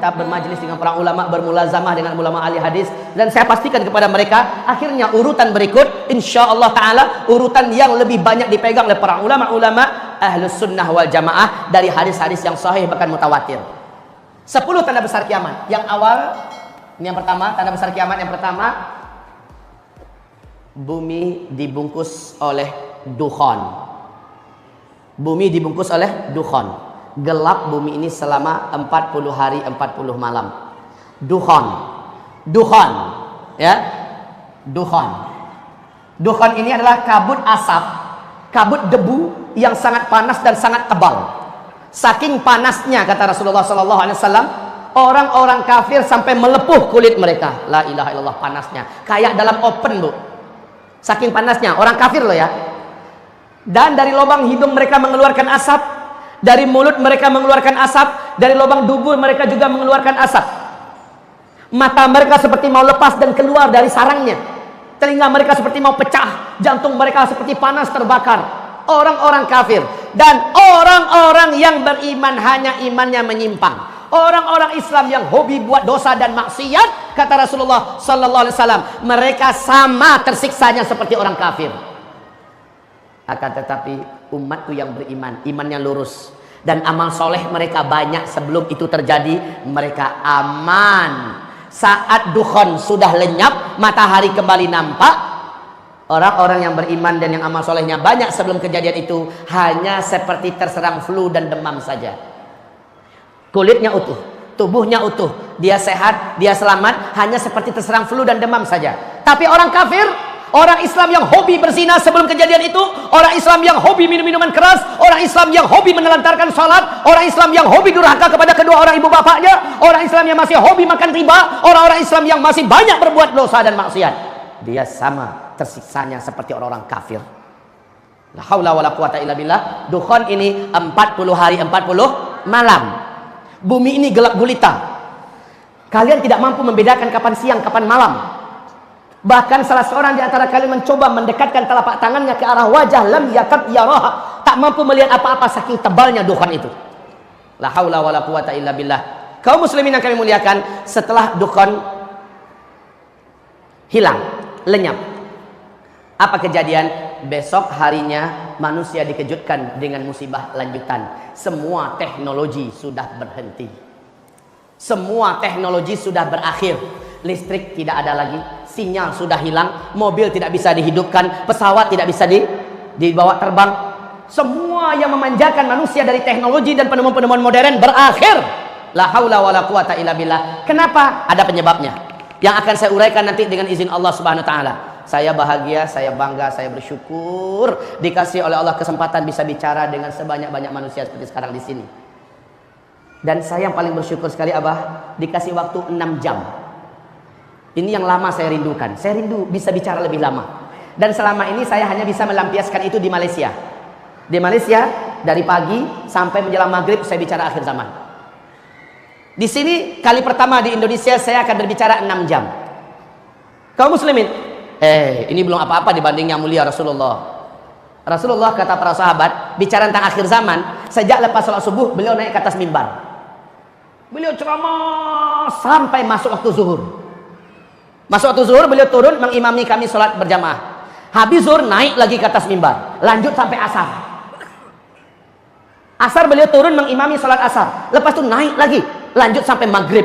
kitab, bermajlis dengan para ulama, bermulazamah dengan ulama ahli hadis, dan saya pastikan kepada mereka akhirnya urutan berikut insyaallah taala urutan yang lebih banyak dipegang oleh para ulama-ulama ahlus sunnah wal jamaah dari hadis-hadis yang sahih bahkan mutawatir. 10 tanda besar kiamat. Yang awal, ini yang pertama, tanda besar kiamat yang pertama, bumi dibungkus oleh dukhan. Bumi dibungkus oleh dukhan. Gelap bumi ini selama 40 hari 40 malam. Dukhan. Dukhan, ya. Dukhan. Dukhan ini adalah kabut asap, kabut debu yang sangat panas dan sangat tebal. Saking panasnya, kata Rasulullah SAW, orang-orang kafir sampai melepuh kulit mereka. La ilaha illallah, panasnya kayak dalam oven, Bu. Saking panasnya, orang kafir loh ya. Dan dari lubang hidung mereka mengeluarkan asap, dari mulut mereka mengeluarkan asap, dari lubang dubur mereka juga mengeluarkan asap. Mata mereka seperti mau lepas dan keluar dari sarangnya. Telinga mereka seperti mau pecah, jantung mereka seperti panas terbakar. Orang-orang kafir dan orang-orang yang beriman hanya imannya menyimpang. Orang-orang Islam yang hobi buat dosa dan maksiat, kata Rasulullah sallallahu alaihi wasallam, mereka sama tersiksanya seperti orang kafir. Akan tetapi umatku yang beriman, imannya lurus dan amal soleh mereka banyak sebelum itu terjadi, mereka aman. Saat dukhan sudah lenyap, matahari kembali nampak, orang-orang yang beriman dan yang amal solehnya banyak sebelum kejadian itu hanya seperti terserang flu dan demam saja. Kulitnya utuh, tubuhnya utuh, dia sehat, dia selamat, hanya seperti terserang flu dan demam saja. Tapi orang kafir, orang Islam yang hobi berzina sebelum kejadian itu, orang Islam yang hobi minum-minuman keras, orang Islam yang hobi menelantarkan salat, orang Islam yang hobi durhaka kepada kedua orang ibu bapaknya, orang Islam yang masih hobi makan riba, orang-orang Islam yang masih banyak berbuat dosa dan maksiat, dia sama tersiksanya seperti orang-orang kafir. La haula wala quwata illa billah. Dukhan ini 40 hari 40 malam. Bumi ini gelap gulita. Kalian tidak mampu membedakan kapan siang, kapan malam. Bahkan salah seorang di antara kalian mencoba mendekatkan telapak tangannya ke arah wajah, lam yakad yaraha, tak mampu melihat apa-apa saking tebalnya dukhan itu. La haula wala quwata illa billah. Kaum muslimin yang kami muliakan, setelah dukhan hilang, lenyap, apa kejadian? Besok harinya manusia dikejutkan dengan musibah lanjutan. Semua teknologi sudah berhenti. Semua teknologi sudah berakhir. Listrik tidak ada lagi, sinyal sudah hilang, mobil tidak bisa dihidupkan, pesawat tidak bisa dibawa terbang. Semua yang memanjakan manusia dari teknologi dan penemuan-penemuan modern berakhir. La haula wala quwata illa billah. Kenapa? Ada penyebabnya yang akan saya uraikan nanti dengan izin Allah Subhanahu wa taala. Saya bahagia, saya bangga, saya bersyukur dikasih oleh Allah kesempatan bisa bicara dengan sebanyak-banyak manusia seperti sekarang di sini. Dan saya yang paling bersyukur sekali, Abah, dikasih waktu 6 jam. Ini yang lama saya rindukan. Saya rindu bisa bicara lebih lama. Dan selama ini saya hanya bisa melampiaskan itu di Malaysia. Di Malaysia dari pagi sampai menjelang maghrib saya bicara akhir zaman. Di sini kali pertama di Indonesia saya akan berbicara 6 jam. Kaum muslimin, ini belum apa-apa dibanding yang mulia Rasulullah. Rasulullah kata para sahabat bicara tentang akhir zaman, sejak lepas sholat subuh beliau naik ke atas mimbar. Beliau ceramah sampai masuk waktu zuhur. Masuk waktu zuhur beliau turun mengimami kami sholat berjamaah. Habis zuhur naik lagi ke atas mimbar, lanjut sampai asar. Asar beliau turun mengimami sholat asar. Lepas itu naik lagi, lanjut sampai maghrib.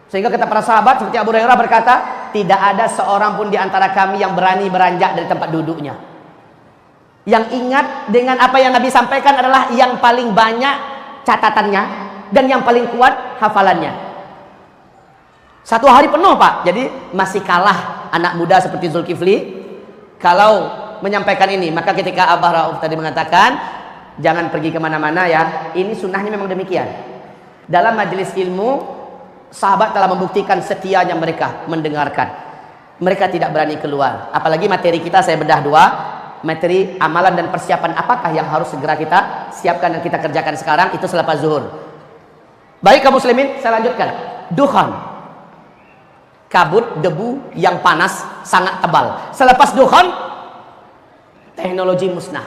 Sehingga kata para sahabat seperti Abu Hurairah berkata, tidak ada seorang pun di antara kami yang berani beranjak dari tempat duduknya. Yang ingat dengan apa yang Nabi sampaikan adalah yang paling banyak catatannya dan yang paling kuat hafalannya. 1 hari penuh, Pak. Jadi masih kalah anak muda seperti Zulkifli kalau menyampaikan ini. Maka ketika Abah Rauf tadi mengatakan jangan pergi kemana-mana ya, ini sunnahnya memang demikian. Dalam majelis ilmu, sahabat telah membuktikan setianya mereka mendengarkan. Mereka tidak berani keluar. Apalagi materi kita saya bedah 2, materi amalan dan persiapan apakah yang harus segera kita siapkan dan kita kerjakan sekarang, itu selepas zuhur. Baik kaum muslimin, saya lanjutkan. Dukhan, kabut debu yang panas sangat tebal. Selepas dukhan, teknologi musnah.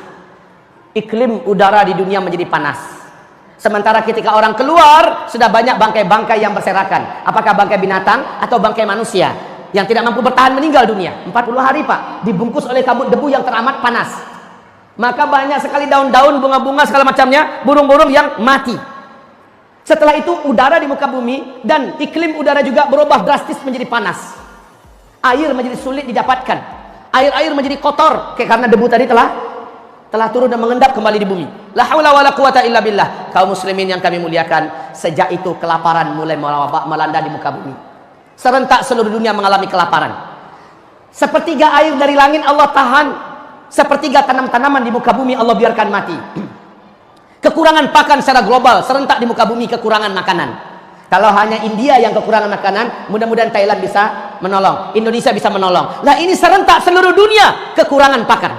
Iklim udara di dunia menjadi panas. Sementara ketika orang keluar, sudah banyak bangkai-bangkai yang berserakan. Apakah bangkai binatang atau bangkai manusia yang tidak mampu bertahan, meninggal dunia. 40 hari Pak, dibungkus oleh kabut debu yang teramat panas. Maka banyak sekali daun-daun, bunga-bunga segala macamnya, burung-burung yang mati. Setelah itu udara di muka bumi dan iklim udara juga berubah drastis menjadi panas. Air menjadi sulit didapatkan. Air-air menjadi kotor karena debu tadi telah turun dan mengendap kembali di bumi. La haula wala quwata illa billah. Kaum muslimin yang kami muliakan, sejak itu kelaparan mulai melanda di muka bumi. Serentak seluruh dunia mengalami kelaparan. Sepertiga air dari langit Allah tahan, sepertiga tanam-tanaman di muka bumi Allah biarkan mati. Kekurangan pakan secara global, serentak di muka bumi kekurangan makanan. Kalau hanya India yang kekurangan makanan, mudah-mudahan Thailand bisa menolong, Indonesia bisa menolong. Nah ini serentak seluruh dunia kekurangan pakan.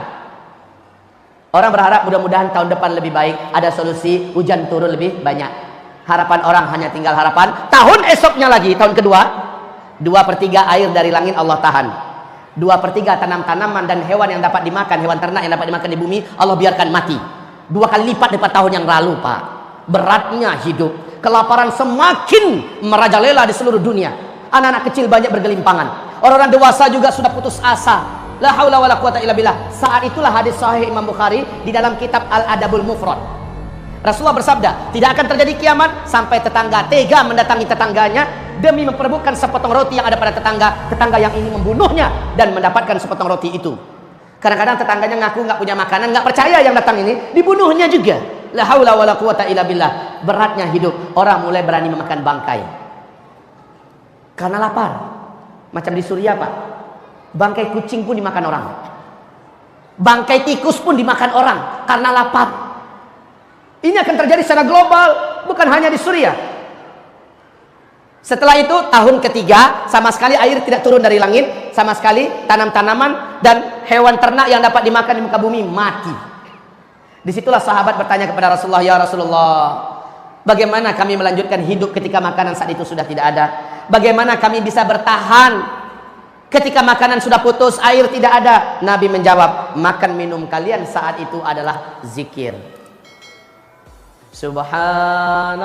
Orang berharap mudah-mudahan tahun depan lebih baik, ada solusi, hujan turun lebih banyak. Harapan orang hanya tinggal harapan. Tahun esoknya lagi, tahun kedua, 2/3 air dari langit Allah tahan. 2/3 tanam-tanaman dan hewan yang dapat dimakan, hewan ternak yang dapat dimakan di bumi, Allah biarkan mati. 2 kali lipat daripada tahun yang lalu, Pak. Beratnya hidup. Kelaparan semakin merajalela di seluruh dunia. Anak-anak kecil banyak bergelimpangan. Orang-orang dewasa juga sudah putus asa. La haula wala quwata illa billah. Saat itulah hadis sahih Imam Bukhari di dalam kitab Al-Adabul Mufrad. Rasulullah bersabda, tidak akan terjadi kiamat sampai tetangga tega mendatangi tetangganya demi memperebutkan sepotong roti yang ada pada tetangga yang ingin membunuhnya dan mendapatkan sepotong roti itu. Kadang-kadang tetangganya ngaku nggak punya makanan, nggak percaya yang datang ini, dibunuhnya juga. La haula wala quwata illa billah. Beratnya hidup, orang mulai berani memakan bangkai karena lapar. Macam di Suriah, Pak. Bangkai kucing pun dimakan orang. Bangkai tikus pun dimakan orang karena lapar. Ini akan terjadi secara global, bukan hanya di Suriah. Setelah itu tahun ketiga, sama sekali air tidak turun dari langit, sama sekali tanam-tanaman dan hewan ternak yang dapat dimakan di muka bumi mati. Disitulah sahabat bertanya kepada Rasulullah, ya Rasulullah, bagaimana kami melanjutkan hidup ketika makanan saat itu sudah tidak ada? Bagaimana kami bisa bertahan ketika makanan sudah putus, air tidak ada? Nabi menjawab, makan minum kalian saat itu adalah zikir. Subhanallah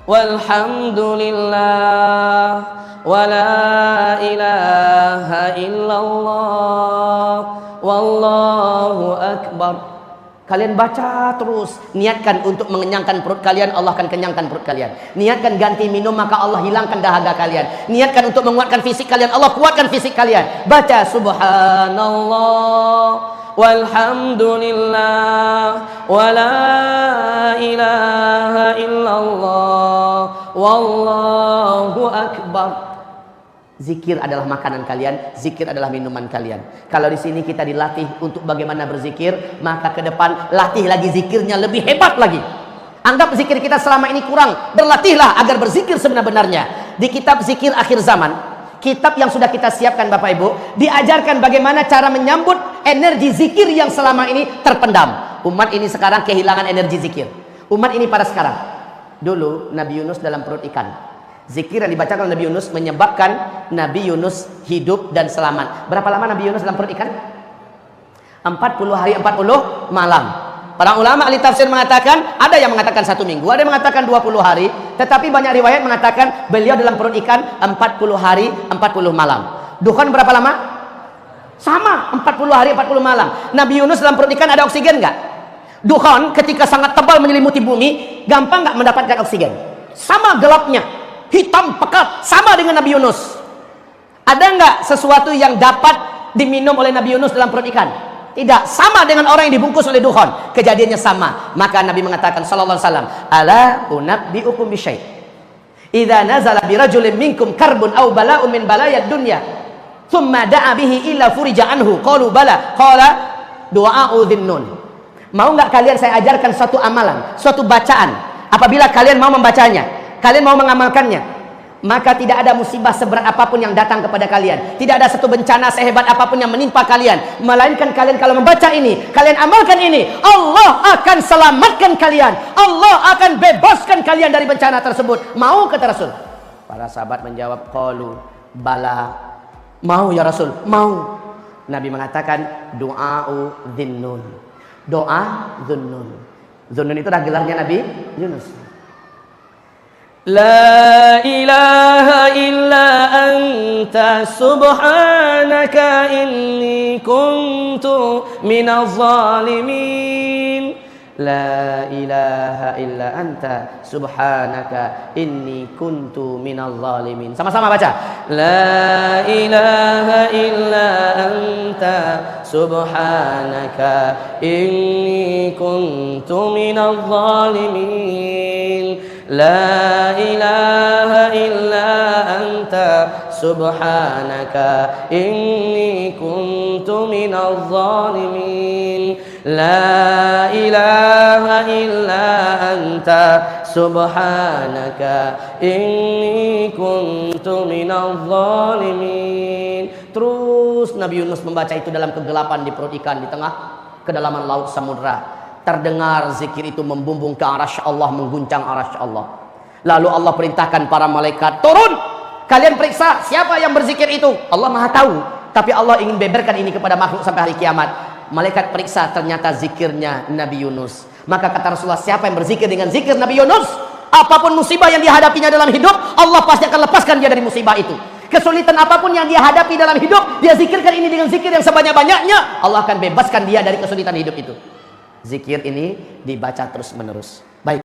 walhamdulillah wa la ilaha illallah wallahu akbar. Kalian baca terus, niatkan untuk mengenyangkan perut kalian, Allah akan kenyangkan perut kalian. Niatkan ganti minum, maka Allah hilangkan dahaga kalian. Niatkan untuk menguatkan fisik kalian, Allah kuatkan fisik kalian. Baca subhanallah walhamdulillah wa la ilaha illallah wallahu akbar. Zikir adalah makanan kalian, zikir adalah minuman kalian. Kalau di sini kita dilatih untuk bagaimana berzikir, maka ke depan latih lagi zikirnya lebih hebat lagi. Anggap zikir kita selama ini kurang, berlatihlah agar berzikir sebenar-benarnya. Di kitab Zikir Akhir Zaman, kitab yang sudah kita siapkan Bapak Ibu, diajarkan bagaimana cara menyambut energi zikir yang selama ini terpendam. Umat ini sekarang kehilangan energi zikir. Umat ini pada sekarang. Dulu Nabi Yunus dalam perut ikan. Zikir yang dibacakan Nabi Yunus menyebabkan Nabi Yunus hidup dan selamat. Berapa lama Nabi Yunus dalam perut ikan? 40 hari 40 malam. Para ulama ahli tafsir mengatakan, ada yang mengatakan 1 minggu, ada yang mengatakan 20 hari, tetapi banyak riwayat mengatakan beliau dalam perut ikan 40 hari 40 malam. Dukhan berapa lama? Sama, 40 hari 40 malam. Nabi Yunus dalam perut ikan ada oksigen nggak? Dukhan ketika sangat tebal menyelimuti bumi, gampang nggak mendapatkan oksigen? Sama gelapnya, hitam pekat, sama dengan Nabi Yunus. Ada nggak sesuatu yang dapat diminum oleh Nabi Yunus dalam perut ikan? Tidak. Sama dengan orang yang dibungkus oleh dukhan, kejadiannya sama. Maka Nabi mengatakan sallallahu alaihi wasallam, ala unabbiukum bisyai' idza nazala birajulin minkum karbun aw bala'un min balayad dunya thumma da'a bihi illa furija anhu qalu bala qala du'a'u dhinnun. Mau nggak kalian saya ajarkan suatu amalan, suatu bacaan, apabila kalian mau membacanya, kalian mau mengamalkannya, maka tidak ada musibah seberat apapun yang datang kepada kalian, tidak ada satu bencana sehebat apapun yang menimpa kalian, melainkan kalian kalau membaca ini, kalian amalkan ini, Allah akan selamatkan kalian, Allah akan bebaskan kalian dari bencana tersebut. Mau kata Rasul? Para sahabat menjawab, qalu bala, mau ya Rasul, mau. Nabi mengatakan, du'a'u dhinnun, doa dhunnun. Zunnun itu dah gelarnya Nabi Yunus. La ilaha illa anta subhanaka inni kuntu minaz zalimin. La ilaha illa anta subhanaka inni kuntu minal zalimin. Sama-sama baca. La ilaha illa anta subhanaka inni kuntu minal zalimin. La ilaha illa anta subhanaka inni kuntu minal zalimin. La ilaha illa anta subhanaka inni kuntu minal zalimin. Terus Nabi Yunus membaca itu dalam kegelapan di perut ikan di tengah kedalaman laut samudra. Terdengar zikir itu membumbung ke arasy Allah, mengguncang arasy Allah. Lalu Allah perintahkan para malaikat, turun, kalian periksa siapa yang berzikir itu. Allah Maha tahu, tapi Allah ingin beberkan ini kepada makhluk sampai hari kiamat. Malaikat periksa, ternyata zikirnya Nabi Yunus. Maka kata Rasulullah, siapa yang berzikir dengan zikir Nabi Yunus, apapun musibah yang dihadapinya dalam hidup, Allah pasti akan lepaskan dia dari musibah itu. Kesulitan apapun yang dia hadapi dalam hidup, dia zikirkan ini dengan zikir yang sebanyak-banyaknya, Allah akan bebaskan dia dari kesulitan hidup itu. Zikir ini dibaca terus menerus. Baik.